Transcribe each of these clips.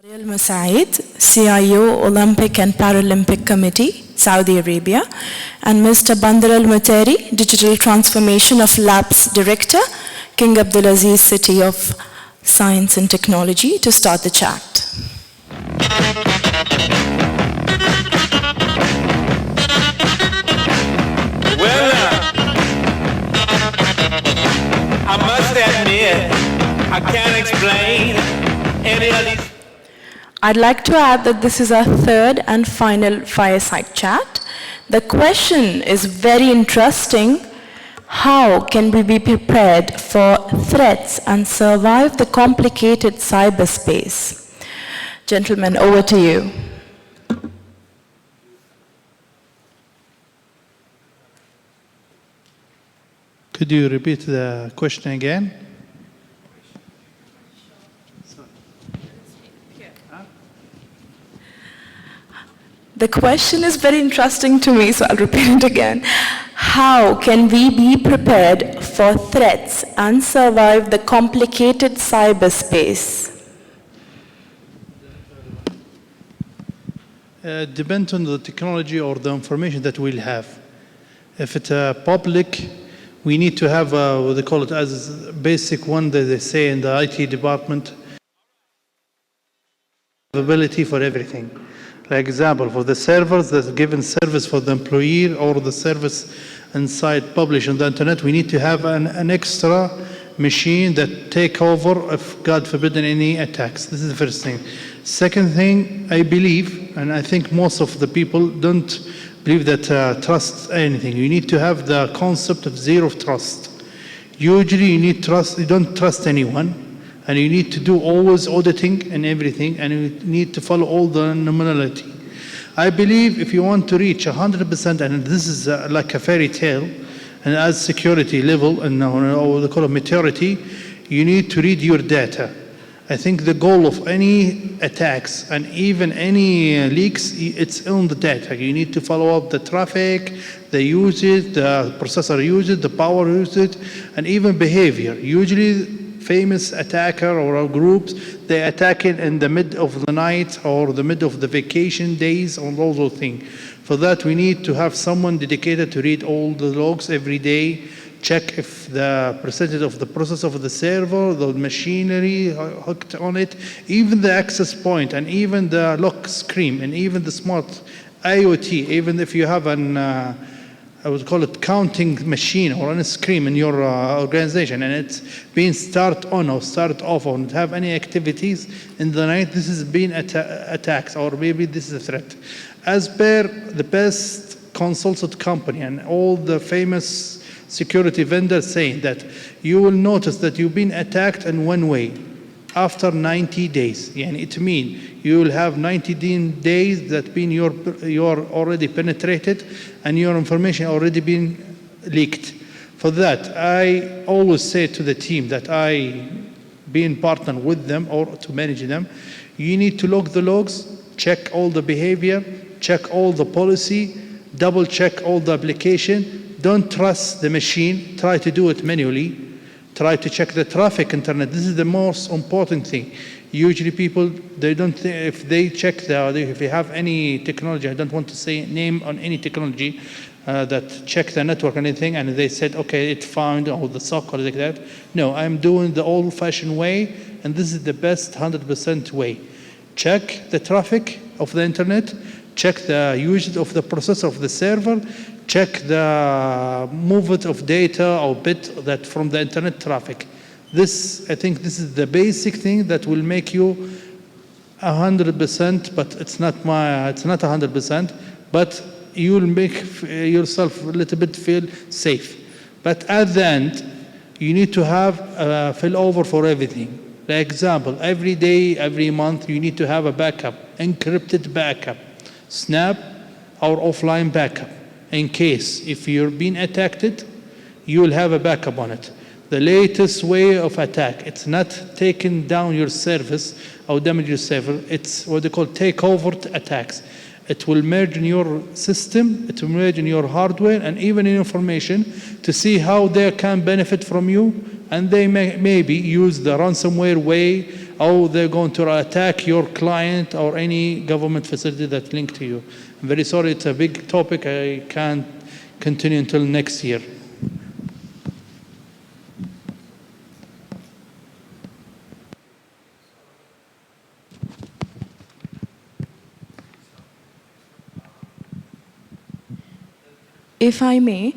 𝐿Mussaed, CIO, Olympic and Paralympic Committee, Saudi Arabia, and Mr. Bandar Almutairi, Digital Transformation of Labs Director, King Abdulaziz City of Science and Technology, to start the chat. Well, I must admit, I can't explain any of these. I'd like to add that this is our third and final fireside chat. The question is very interesting. How can we be prepared for threats and survive the complicated cyberspace? Gentlemen, over to you. Could you repeat the question again? The question is very interesting to me, so I'll repeat it again. How can we be prepared for threats and survive the complicated cyberspace? Depends on the technology or the information that we'll have. If it's public, we need to have what they call it as a basic one that they say in the IT department, availability for everything. Like example, for the servers, the given service for the employee or the service inside published on the internet, we need to have an extra machine that take over if, God forbid, any attacks. This is the first thing. Second thing, I believe, and I think most of the people don't believe that trust anything. You need to have the concept of zero trust. Usually you need trust, you don't trust anyone. And you need to do always auditing and everything, and you need to follow all the nominality. I believe if you want to reach 100%, and this is like a fairy tale, and as security level, and what they call it maturity, you need to read your data. I think the goal of any attacks and even any leaks, it's on the data. You need to follow up the traffic, the usage, the processor usage, the power usage, and even behavior. Usually, famous attacker or groups, they attack it in the mid of the night or the mid of the vacation days or all those things. For that, we need to have someone dedicated to read all the logs every day, check if the percentage of the process of the server, the machinery hooked on it, even the access point, and even the lock screen, and even the smart IoT, even if you have an I would call it counting machine or on a screen in your organization, and it's being start on or start off or have any activities in the night, this is being attacks, or maybe this is a threat. As per the best consultant company and all the famous security vendors saying that you will notice that you've been attacked in one way after 90 days. Yani it means you will have 90 days that been you're already penetrated and your information already been leaked. For that, I always say to the team that I being partner with them or to manage them, you need to log the logs, check all the behavior, check all the policy, double check all the application. Don't trust the machine, try to do it manually. Try to check the traffic internet. This is the most important thing. Usually people, they don't think, if they check if they have any technology, I don't want to say name on any technology that check the network or anything, and they said, okay, it found all the SOC or like that. No, I'm doing the old-fashioned way, and this is the best 100% way. Check the traffic of the internet, check the usage of the processor of the server, check the movement of data or bit that from the internet traffic. This, I think this is the basic thing that will make you 100%, but it's not 100%, but you'll make yourself a little bit feel safe. But at the end, you need to have a failover for everything. For example, every day, every month, you need to have a backup, encrypted backup, snap or offline backup. In case if you're being attacked, you will have a backup on it. The latest way of attack, it's not taking down your service or damage your server, it's what they call takeover attacks. It will merge in your system, it will merge in your hardware and even in information to see how they can benefit from you, and they may maybe use the ransomware way or they're going to attack your client or any government facility that linked to you. I'm very sorry, it's a big topic. I can't continue until next year. If I may,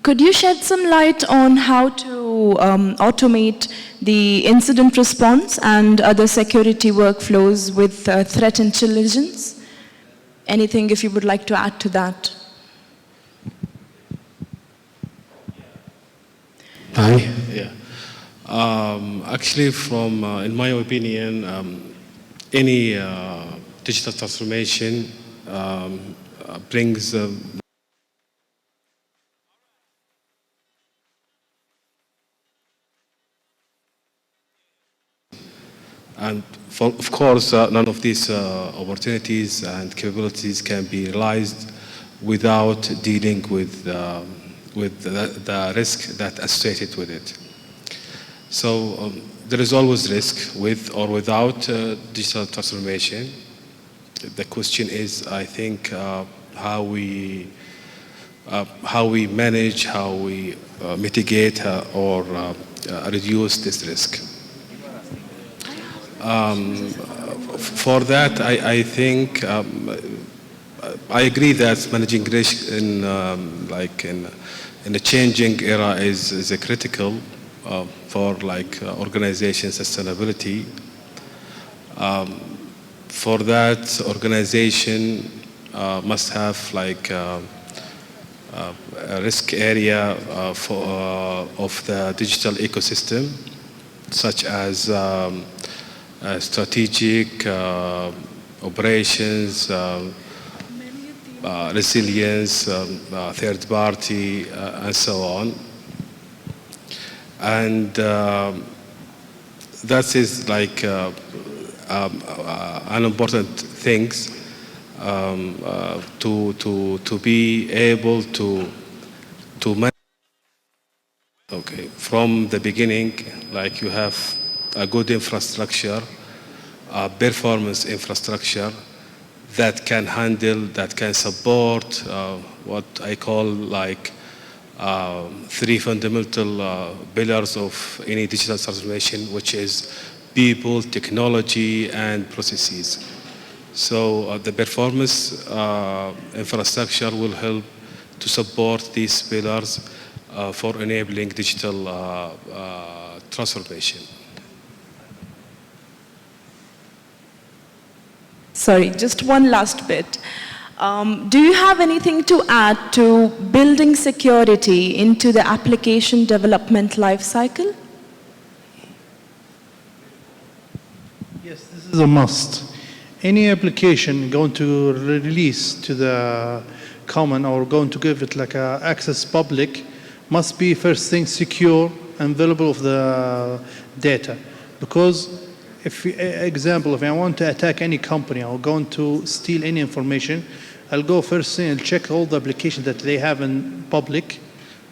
could you shed some light on how to automate the incident response and other security workflows with threat intelligence? Anything if you would like to add to that? Hi. Yeah. Actually, in my opinion, any digital transformation brings and of course, none of these opportunities and capabilities can be realized without dealing with the risk that associated with it. So there is always risk with or without digital transformation. The question is, I think, how we manage, how we mitigate or reduce this risk. For that, I think I agree that managing risk in a changing era is a critical for organization sustainability. For that, organization must have a risk area of the digital ecosystem, such as strategic operations, resilience, third party, and so on. And that is an important thing to be able to manage. Okay, from the beginning, you have a good infrastructure, a performance infrastructure that can handle, that can support what I call three fundamental pillars of any digital transformation, which is people, technology, and processes. So the performance infrastructure will help to support these pillars for enabling digital transformation. Sorry, just one last bit. Do you have anything to add to building security into the application development lifecycle? Yes, this is a must. Any application going to release to the common or going to give it access public must be first thing secure and available of the data. Because example, if I want to attack any company or going to steal any information, I'll go first thing and check all the applications that they have in public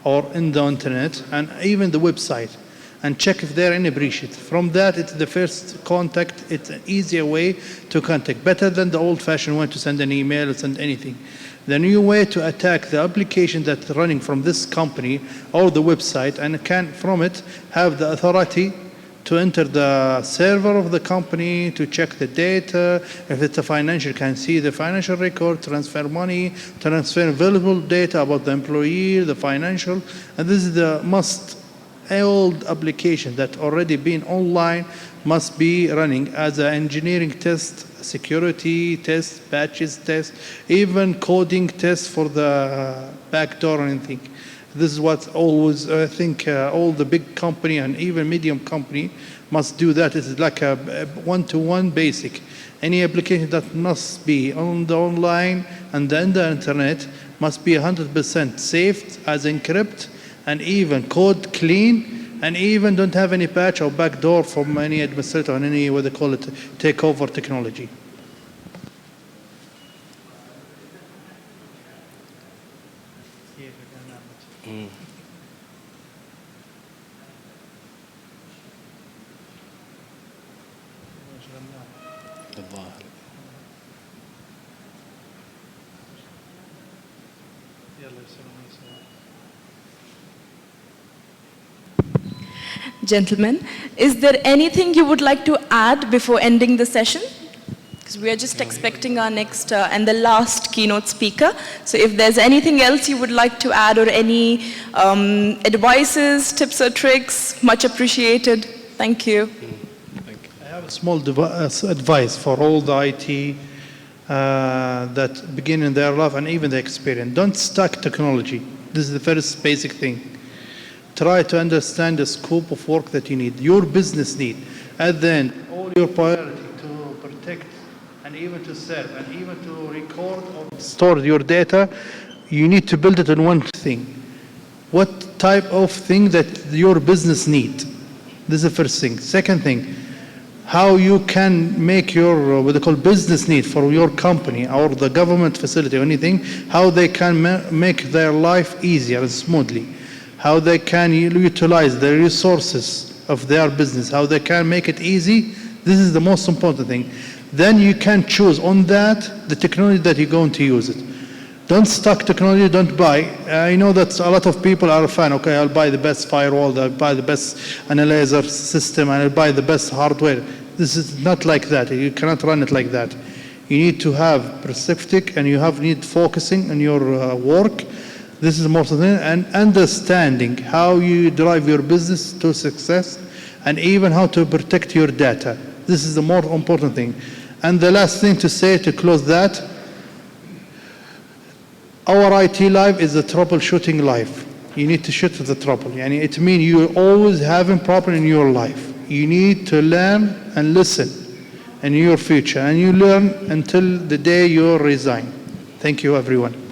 or in the internet and even the website and check if there are any breaches. From that, it's the first contact. It's an easier way to contact, better than the old-fashioned way to send an email or send anything. The new way to attack the application that's running from this company or the website and can from it have the authority to enter the server of the company, to check the data. If it's a financial, can see the financial record, transfer money, transfer available data about the employee, the financial. And this is the old application that already been online, must be running as an engineering test, security test, patches test, even coding test for the backdoor or anything. This is what always, I think, all the big company and even medium company must do that. It's like a one-to-one basic. Any application that must be on the online and in the internet must be 100% safe as encrypt and even code clean and even don't have any patch or backdoor from any administrator or any, what they call it, takeover technology. Gentlemen, is there anything you would like to add before ending the session? Because we are just expecting our next and the last keynote speaker. So if there's anything else you would like to add or any advices, tips or tricks, much appreciated. Thank you. I have a small advice for all the IT that begin in their life and even the experience. Don't stack technology. This is the first basic thing. Try to understand the scope of work that you need, your business need. At the end, all your priority to protect and even to serve and even to record or store your data, you need to build it on one thing. What type of thing that your business need? This is the first thing. Second thing, how you can make your what they call business need for your company or the government facility or anything, how they can make their life easier and smoothly. How they can utilize the resources of their business, how they can make it easy. This is the most important thing. Then you can choose on that the technology that you're going to use it. Don't stock technology, don't buy. I know that a lot of people are a fan. Okay, I'll buy the best firewall, I'll buy the best analyzer system, and I'll buy the best hardware. This is not like that. You cannot run it like that. You need to have perspective and you need focusing on your work. This is the most important thing, and understanding how you drive your business to success and even how to protect your data. This is the more important thing. And the last thing to say to close that, our IT life is a troubleshooting life. You need to shoot the trouble. It means you're always having problem in your life. You need to learn and listen in your future, and you learn until the day you resign. Thank you, everyone.